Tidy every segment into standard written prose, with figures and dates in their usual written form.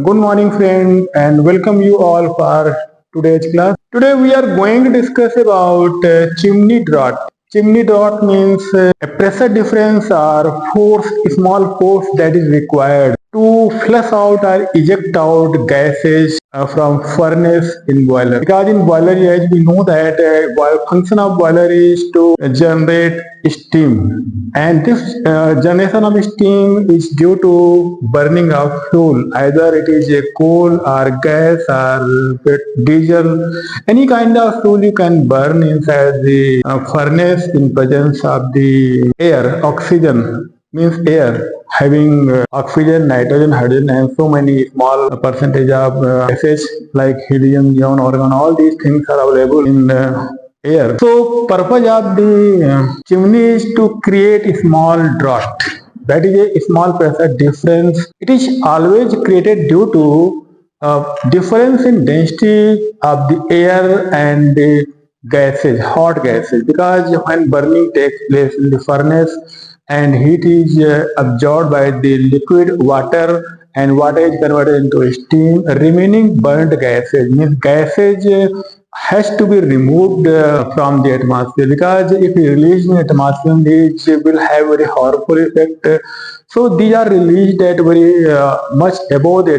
Good morning, friend, and welcome you all for today's class. Today we are going to discuss about chimney draught. Chimney draught means a pressure difference or force, small force that is required to flush out or eject out gases from furnace in boiler. Because in boiler, as we know that function of boiler is to generate steam, and this generation of steam is due to burning of fuel, either it is a coal or gas or diesel, any kind of fuel you can burn inside the furnace in presence of the air. Oxygen means air having oxygen, nitrogen, hydrogen, and so many small percentage of gases like helium, neon, argon. All these things are available in air. So purpose of the chimney is to create a small draught. That is a small pressure difference. It is always created due to difference in density of the air and the gases, hot gases, because when burning takes place in the furnace and heat is absorbed by the liquid water and water is converted into steam, remaining burnt gases means gases has to be removed from the atmosphere, because if we release in the atmosphere these will have very harmful effect. So these are released at very much above the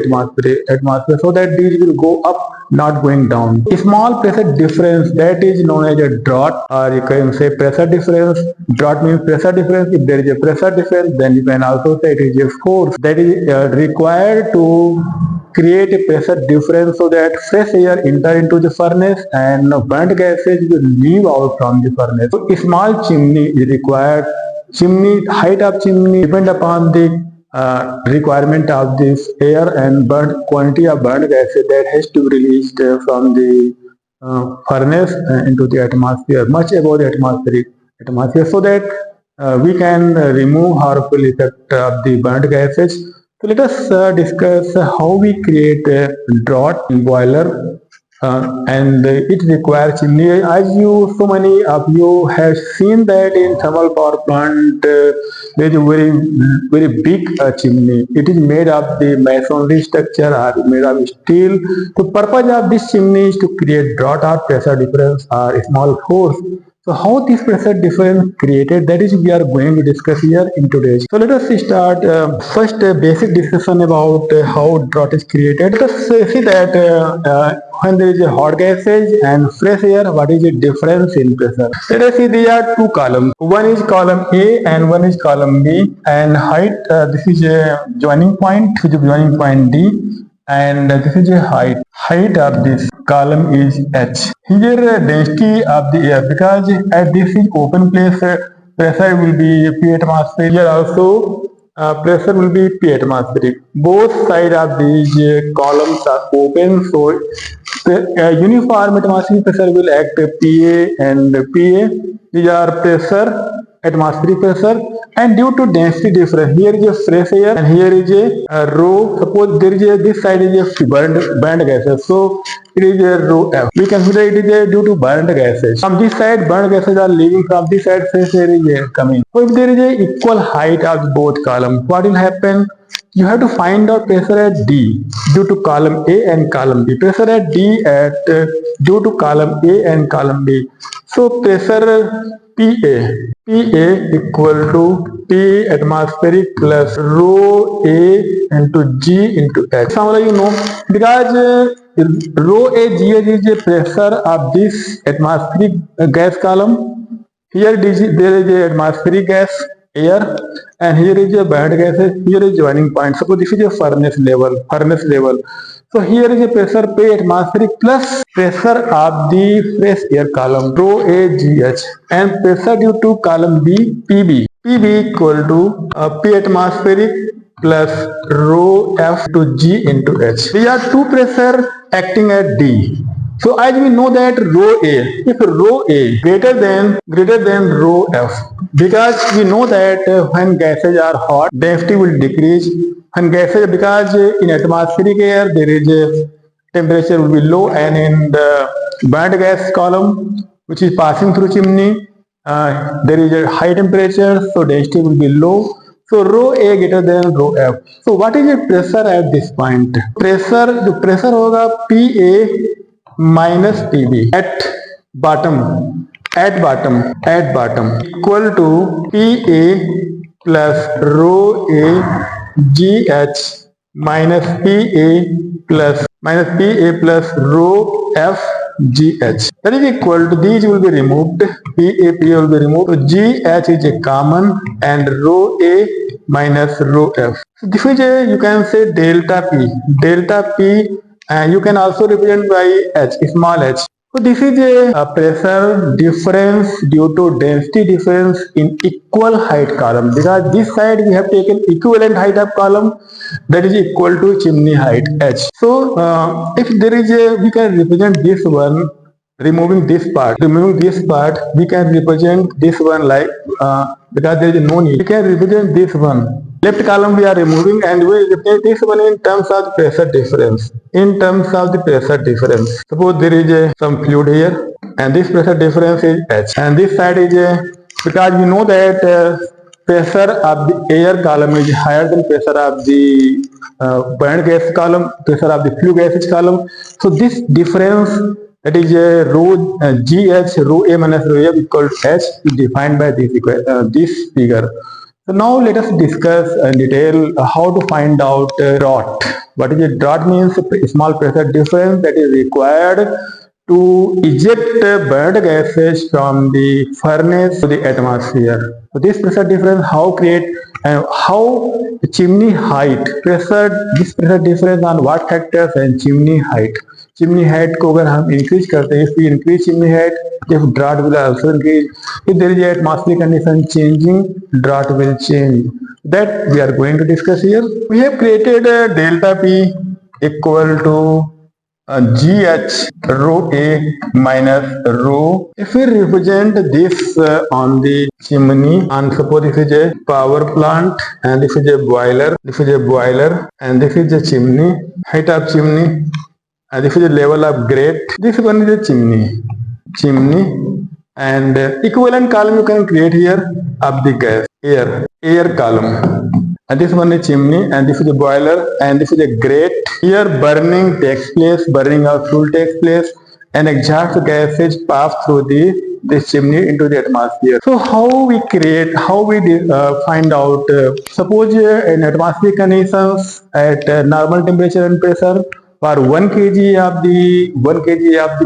atmosphere, so that these will go up, not going down. A small pressure difference, that is known as a draught, or you can say pressure difference. Draught means pressure difference. If there is a pressure difference, then you can also say it is a force that is required to create a pressure difference so that fresh air enter into the furnace and burnt gases will leave out from the furnace. So a small chimney is required. Chimney height of chimney depend upon the requirement of this air and burnt quantity of burnt gases that has to be released from the furnace into the atmosphere, much above the atmosphere, so that we can remove harmful effect of the burnt gases. So let us discuss how we create a draught in boiler, and it requires chimney. As you, so many of you have seen that in thermal power plant, there is a very big chimney. It is made of the masonry structure or made of steel. The purpose of this chimney is to create draught or pressure difference or small force. So how this pressure difference created, that is we are going to discuss here in today's. So let us start first basic discussion about how drought is created. Let us see that when there is a hot gases and fresh air, what is the difference in pressure? Let us see there are two columns. One is column A and one is column B, and height, this is a joining point, this is a joining point D, and this is a height of this column is H. Here density of the air, because at this is open place, pressure will be P atmosphere. Here also pressure will be P atmospheric. Both sides of these columns are open, so uniform atmospheric pressure will act PA and PA. These are pressure, atmospheric pressure, and due to density difference, here is a fresh air and here is a rho. Suppose there is a, this side is a burned gases, so it is a rho F. We consider it is a due to burned gases. From this side burned gases are leaving, from this side fresh air is coming. So if there is a equal height of both columns, what will happen? You have to find out pressure at D due to column A and column B. Pressure at D at due to column A and column B. So pressure PA equal to P atmospheric plus rho A into G into H. Samala, you know, because rho A G H is the pressure of this atmospheric gas column. Here there is a atmospheric gas air, and here is a burned gases, here is joining point. Suppose this is a furnace level. So here is a pressure P atmospheric plus pressure of the fresh air column rho AGH, and pressure due to column B PB equal to P atmospheric plus rho F to G into H. These are two pressure acting at D. So as we know that rho A, if rho A greater than rho F, because we know that when gases are hot, density will decrease. When gases, because in atmospheric air there is a temperature will be low, and in the burnt gas column which is passing through chimney, there is a high temperature, so density will be low. So rho A greater than rho F. So what is the pressure at this point? Pressure होगा PA minus PB at bottom equal to PA plus rho A GH minus PA plus rho F GH. That is equal to, these will be removed, PA will be removed. So GH is a common and rho A minus rho F. So this is a, you can say delta P, and you can also represent by H, small h. So this is a pressure difference due to density difference in equal height column, because this side we have taken equivalent height of column, that is equal to chimney height h. So if there is a, we can represent this one, removing this part, we can represent this one like, because there is no need, we can represent this one. Left column we are removing and we represent this one in terms of the pressure difference. Suppose there is some fluid here and this pressure difference is H, and this side is because we know that pressure of the air column is higher than pressure of the buoyant gas column, pressure of the flue gases column. So this difference, that is rho GH rho A minus rho F equal to H, is defined by this figure. So now let us discuss in detail how to find out draught. What is a draught? Means a small pressure difference that is required to eject buoyant gases from the furnace to the atmosphere. So this pressure difference how create and how chimney height pressure, this pressure difference on what factors and chimney height. Chimney height को अगर हम increase करते हैं, if we increase chimney height, if draught will also increase. If there is a atmospheric condition changing, draught will change. That we are going to discuss here. We have created delta P equal to GH rho A minus rho. If we represent this on the chimney, and suppose this is a power plant and this is a boiler, and this is a chimney, height of chimney, and this is the level of grate. This one is a chimney, and equivalent column you can create here of the gas, air column. And this one is chimney, and this is a boiler, and this is a grate. Here burning takes place, burning of fuel takes place, and exhaust gases pass through this chimney into the atmosphere. So how we find out, suppose in atmospheric conditions at normal temperature and pressure, for 1 kg of the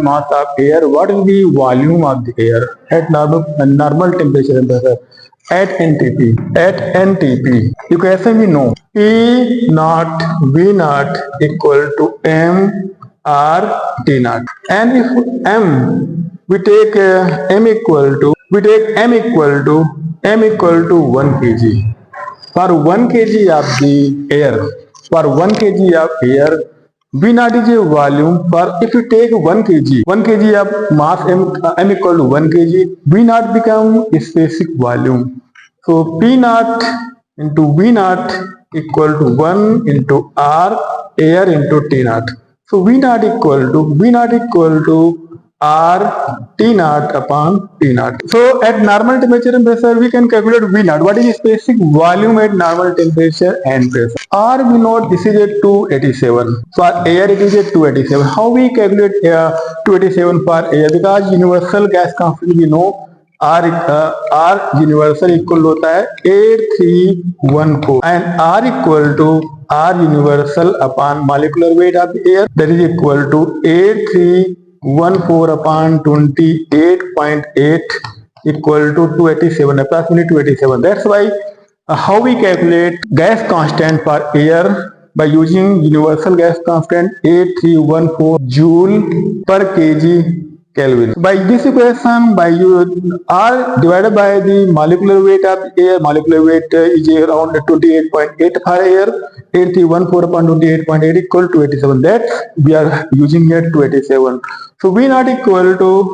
mass of air, what will be volume of the air at normal temperature and pressure? At NTP, equation we know, P naught V naught equal to M R T naught, and if M we take M equal to 1 kg. For 1 kg of the air, V naught is a volume. For if you take 1 kg of mass M equal to 1 kg, V naught become a specific volume. So P naught into V naught equal to 1 into R air into T naught. So V naught equal to R T naught upon T naught. So at normal temperature and pressure we can calculate V naught. What is the specific volume at normal temperature and pressure? R we know this is a 287. For air it is a 287. How we calculate 287 for air? Because universal gas constant we know R universal equal होता है 8314, and R equal to R universal upon molecular weight of the air, that is equal to 8314 upon 28.8 equal to 287, approximately 287. That's why how we calculate gas constant for air by using universal gas constant 8314 joule per kg Kelvin. By this equation, by R divided by the molecular weight of air, molecular weight is around 28.8 for air, 8314 upon 28.8 equal to 87. That we are using here 287. So V naught equal to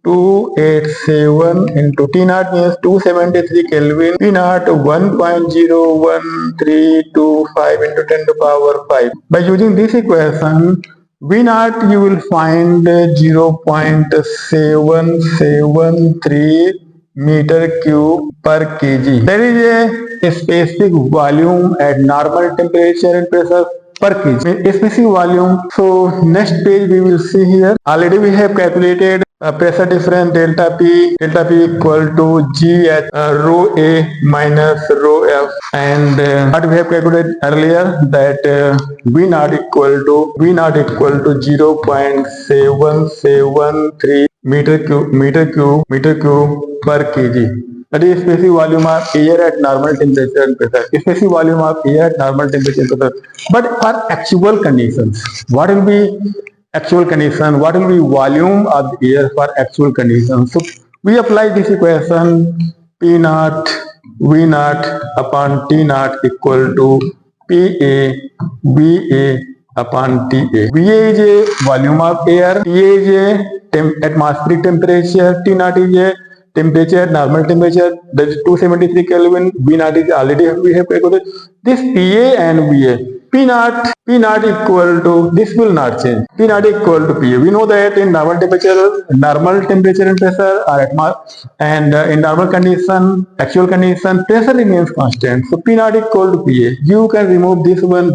287 into T naught means 273 Kelvin. V naught 1.01325 into 10 to power 5. By using this equation, V naught you will find 0.773 meter cube per kg. There is a specific volume at normal temperature and pressure per kg. A specific volume. So next page we will see here. Already we have calculated pressure difference delta P equal to G at rho A minus rho F, and what we have calculated earlier that V naught equal to 0.773 meter cube per kg. That is specific volume of air at normal temperature and pressure. Specific volume of air at normal temperature and pressure. But for actual conditions, what will be actual condition? What will be volume of the air for actual conditions? So we apply this equation: P naught V naught upon T naught equal to PA VA upon TA. VA is a volume of air, TA is a atmospheric temperature, T naught is a temperature, normal temperature, that is 273 Kelvin. V naught is already we have calculated. This PA and VA. P naught equal to, this will not change. P naught equal to PA. We know that in normal temperature and pressure are and in normal condition, actual condition, pressure remains constant. So P naught equal to PA. You can remove this one.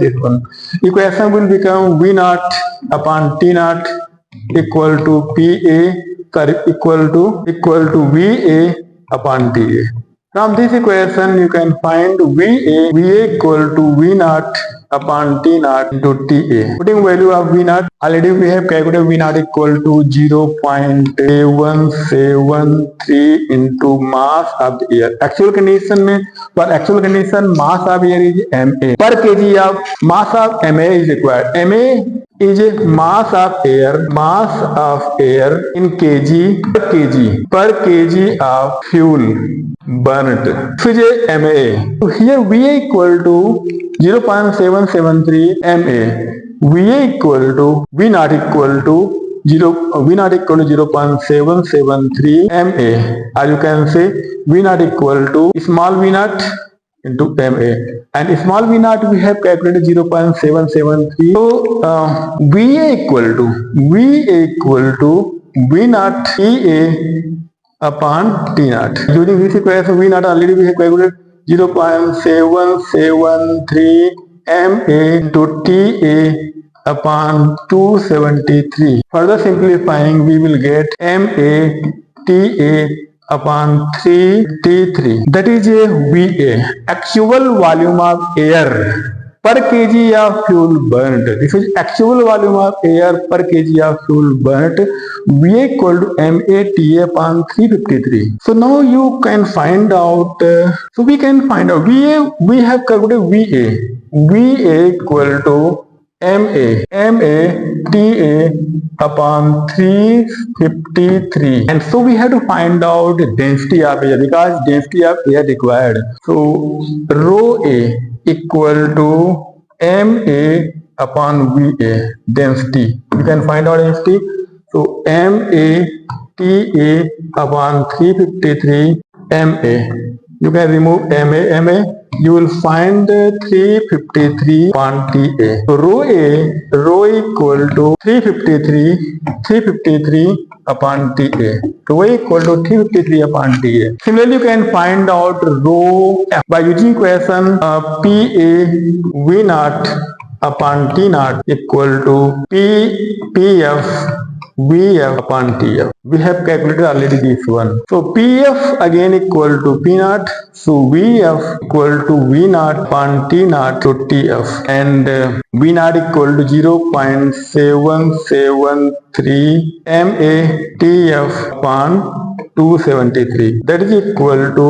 Equation will become V naught upon T naught equal to PA equal to VA upon TA. From this equation you can find VA equal to V naught upon T naught into TA. Putting value of V naught, already we have calculated V naught equal to 0.773 into mass of the air. Actual condition में, for actual condition mass of air is MA. Per kg of mass of MA is required. MA is a mass of air in kg per kg of fuel burnt. So is a MA. So here VA equal to 0.773 MA. VA equal to V naught equal to 0.773 MA. As you can see, V naught equal to small V naught into MA, and small V naught we have calculated 0.773. So VA equal to V naught TA upon T naught. Using this equation, V naught already we have calculated 0.773 MA into TA upon 273. Further simplifying, we will get MA TA upon 3T3. That is a VA, actual volume of air per kg of fuel burnt. This is actual volume of air per kg of fuel burnt. VA equal to MATA upon 353. So now you can find out. So we can find out VA. We have calculated VA equal to MATA upon 353, and so we have to find out density of air because density of air required. So rho A equal to MA upon VA, density. You can find out density. So MATA upon 353 MA. You can remove MA. You will find 353 upon TA. So rho equal to 353 upon TA. Rho equal to 353 upon TA. Similarly, you can find out rho F by using equation PA V naught upon T naught equal to PF VF upon TF. We have calculated already this one. So PF again equal to P naught. So VF equal to V naught upon T naught to TF, and V naught equal to 0.773 MA TF upon 273. That is equal to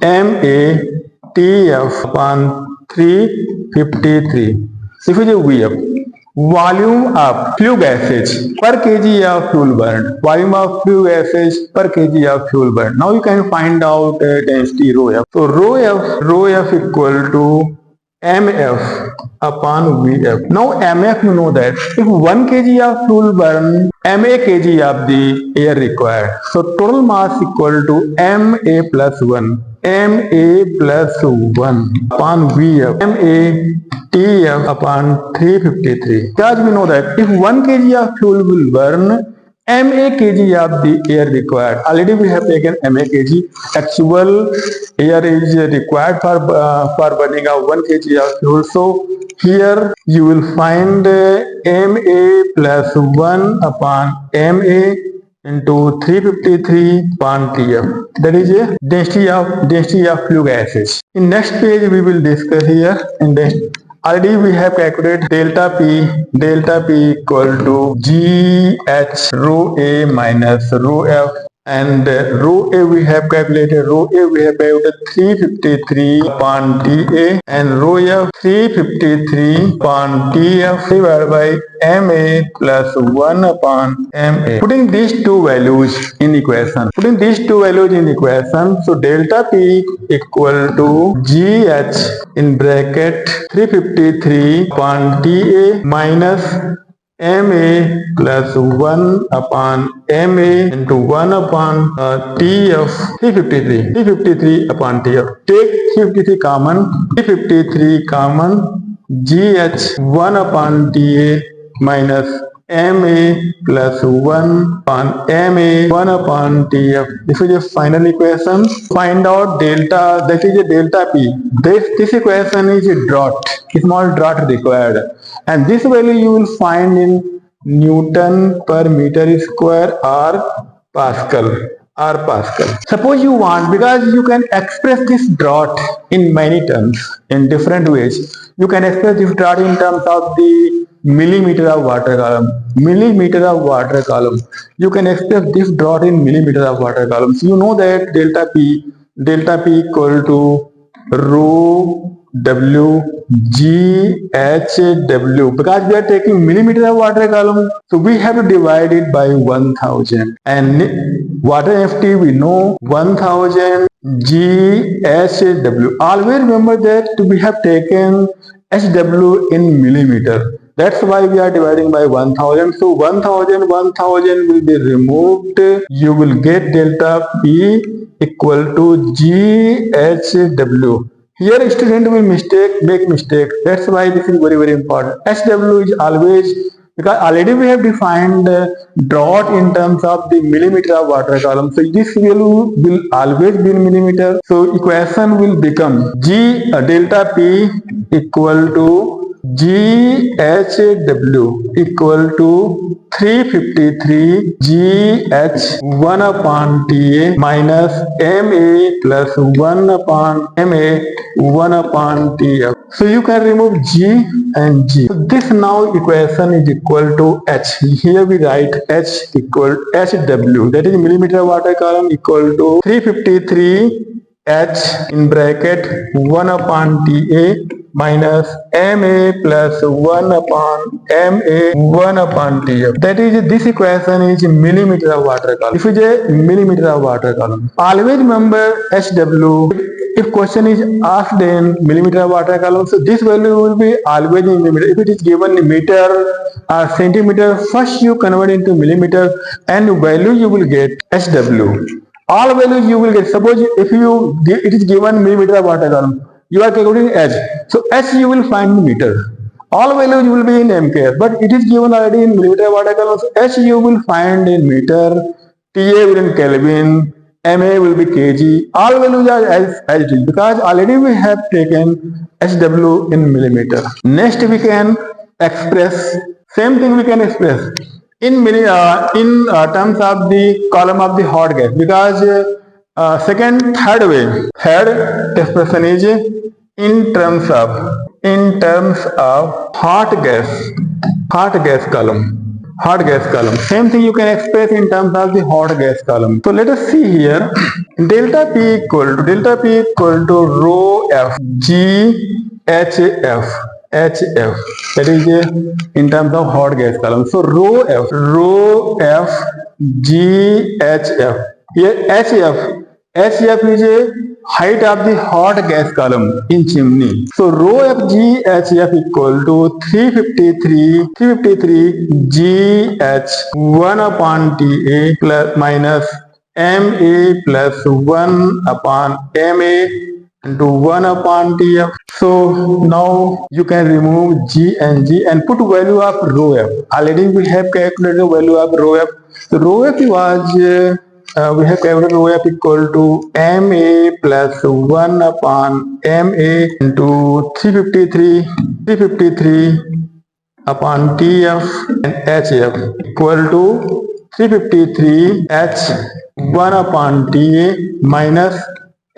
MA TF upon 353. If it is VF, volume of flue gases per kg of fuel burned. Volume of flue gases per kg of fuel burned. Now you can find out density rho F. So rho F equal to MF upon VF. Now MF, you know that if 1 kg of fuel burn, MA kg of the air required. So total mass equal to MA plus 1. MA plus 1 upon VF. MA TF upon 353. Because we know that if 1 kg of fuel will burn, MA kg of the air required. Already we have taken MA kg. Actual air is required for burning of 1 kg of fuel. So here you will find MA plus 1 upon MA into 353 upon TF. That is a density of flue gases. In next page we will discuss here. Already we have calculated delta P equal to GH rho A minus rho F, and rho A we have calculated 353 upon TA, and rho F 353 upon TF divided by MA plus 1 upon MA. Putting these two values in equation, so delta P equal to GH in bracket 353 upon TA minus MA plus 1 upon MA into 1 upon TF 353 upon TF. Take 353 common, GH 1 upon TA minus MA plus 1 upon MA 1 upon TF. This is the final equation. Find out delta, that is a delta P. This equation is a small drought required, and this value you will find in Newton per meter square or Pascal. Suppose you want, because you can express this drought in many terms, in different ways. You can express this drought in terms of the millimeter of water column. You can express this drought in millimeter of water column. So you know that delta P equal to rho W GHW, because we are taking millimeter of water column, so we have to divide it by 1000, and water FT we know 1000 GHW. Always remember that we have taken HW in millimeter. That's why we are dividing by 1000. So 1000 will be removed. You will get delta P equal to GHW. Here student will make mistake. That's why this is very important. HW is always, because already we have defined drought in terms of the millimeter of water column. So this value will always be in millimeter. So equation will become delta P equal to GHW equal to 353 GH 1 upon TA minus MA plus 1 upon MA 1 upon TF. So you can remove G and G. So this now equation is equal to H. Here we write H equal HW, that is millimeter water column, equal to 353 H in bracket 1 upon TA minus MA plus 1 upon MA 1 upon TF. That is, this equation is millimeter of water column. If it is a millimeter of water column, always remember HW. If question is asked in millimeter of water column, so this value will be always in millimeter. If it is given in meter or centimeter, first you convert into millimeter, and value you will get HW. All values you will get. Suppose if it is given millimeter of water column, you are calculating H. So H you will find in meter. All values will be in MKS, but it is given already in millimeter water column. So H you will find in meter, TA will in Kelvin, MA will be kg. All values are as it is, because already we have taken HW in millimeter. Next we can express, same thing we can express in terms of the column of the hot gas, because third expression is in terms of hot gas column. Same thing you can express in terms of the hot gas column. So let us see here. Delta P equal to rho F GHF. That is in terms of hot gas column. So rho F GHF. Here HF is a height of the hot gas column in chimney. So rho F GHF equal to 353 GH 1 upon TA plus minus MA plus 1 upon MA into 1 upon TF. So now you can remove G and G and put value of rho F. Already we have calculated the value of rho F. So rho F was we have calculated rho F equal to MA plus 1 upon MA into 353 upon TF and HF equal to 353 H 1 upon TA minus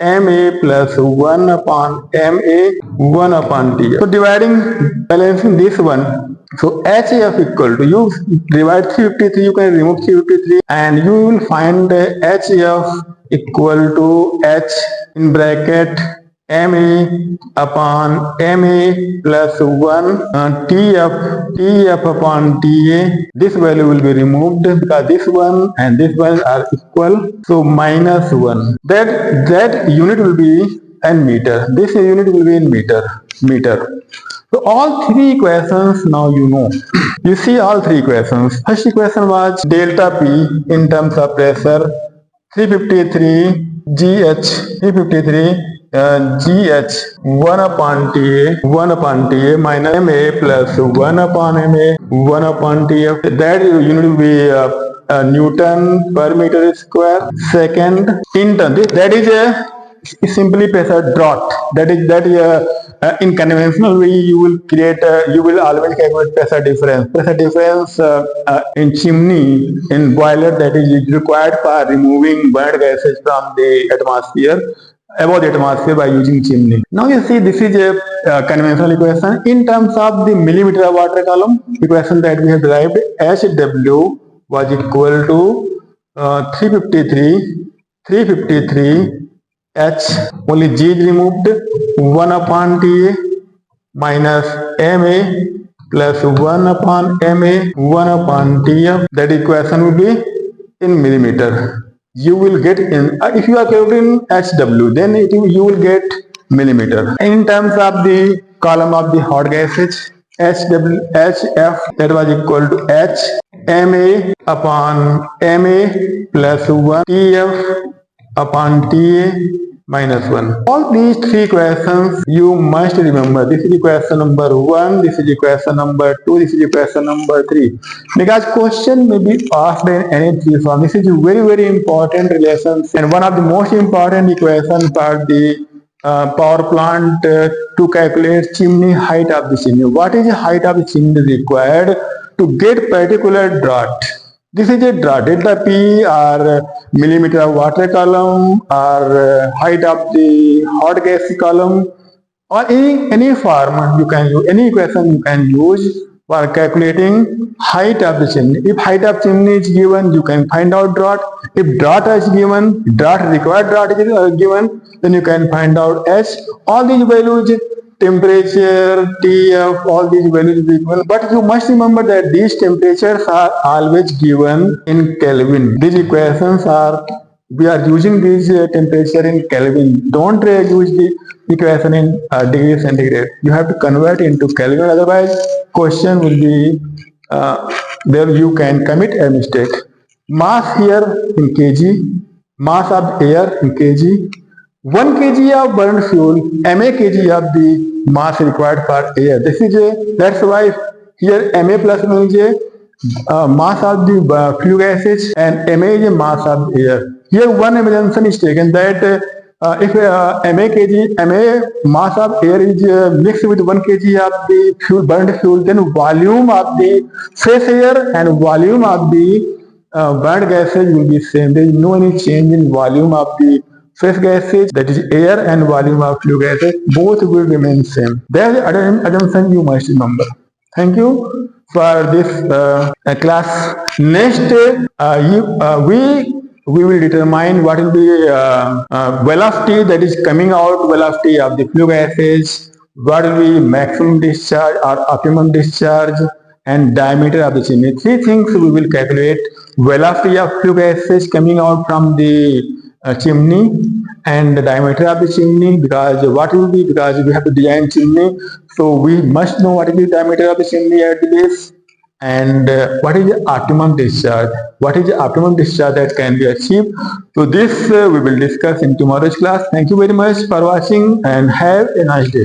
MA plus 1 upon MA 1 upon TA. So dividing, balancing this one. So HF equal to, you divide 353, you can remove 353 and you will find HF equal to H in bracket MA upon MA plus 1 TF upon TA. This value will be removed because this one and this one are equal. So minus 1. That unit will be in meter. This unit will be in meter. So all three equations now you know. You see all three equations. First equation was delta P in terms of pressure 353 GH 353 GH 1 upon TA minus MA plus 1 upon MA 1 upon TF. That unit will be Newton per meter square. Second, in turn, that is a simply pressure draught. That is in conventional way you will always calculate pressure difference. Pressure difference in chimney, in boiler, that is required for removing burned gases from the atmosphere, above the atmosphere by using chimney. Now you see this is a conventional equation. In terms of the millimeter of water column, equation that we have derived, HW was equal to 353 H, only G is removed, 1 upon TA minus MA plus 1 upon MA 1 upon TF. That equation will be in millimeter. You will get in, if you are calculating HW, then you will get millimeter. In terms of the column of the hot gases, HF, that was equal to H MA upon MA plus 1 TF upon TA minus 1. All these three equations you must remember. This is equation number 1, this is equation number 2, this is equation number 3. Because question may be asked in any three form. This is a very important relations and one of the most important equations for the power plant to calculate chimney height of the chimney. What is the height of the chimney required to get particular draught? This is a draught, delta P or millimeter of water column or height of the hot gas column or any form you can use, any equation you can use for calculating height of the chimney. If height of chimney is given, you can find out draught. If draught is given, required draught is given, then you can find out H. All these values, temperature, TF, all these values is equal. But you must remember that these temperatures are always given in Kelvin. These equations are, we are using these temperature in Kelvin. Don't use the equation in degree centigrade. You have to convert into Kelvin, otherwise question will be, there you can commit a mistake. Mass here in kg, mass of air in kg, 1 kg of burned fuel, MA kg of the mass required for air. This is that's why here MA plus means mass of the flue gases and MA is a mass of air. Here one assumption is taken that if MA mass of air is mixed with 1 kg of the fuel, burned fuel, then volume of the fresh air and volume of the burned gases will be same. There is no any change in volume of the fresh gases, that is air, and volume of flue gases, both will remain same. That is the assumption you must remember. Thank you for this class. Next, we will determine what will be velocity, that is coming out velocity of the flue gases, what will be maximum discharge or optimum discharge, and diameter of the chimney. Three things we will calculate: velocity of flue gases coming out from the chimney, and the diameter of the chimney, because we have to design chimney, so we must know what is the diameter of the chimney at the base, and what is the optimum discharge, what is the optimum discharge that can be achieved. So this we will discuss in tomorrow's class. Thank you very much for watching and have a nice day.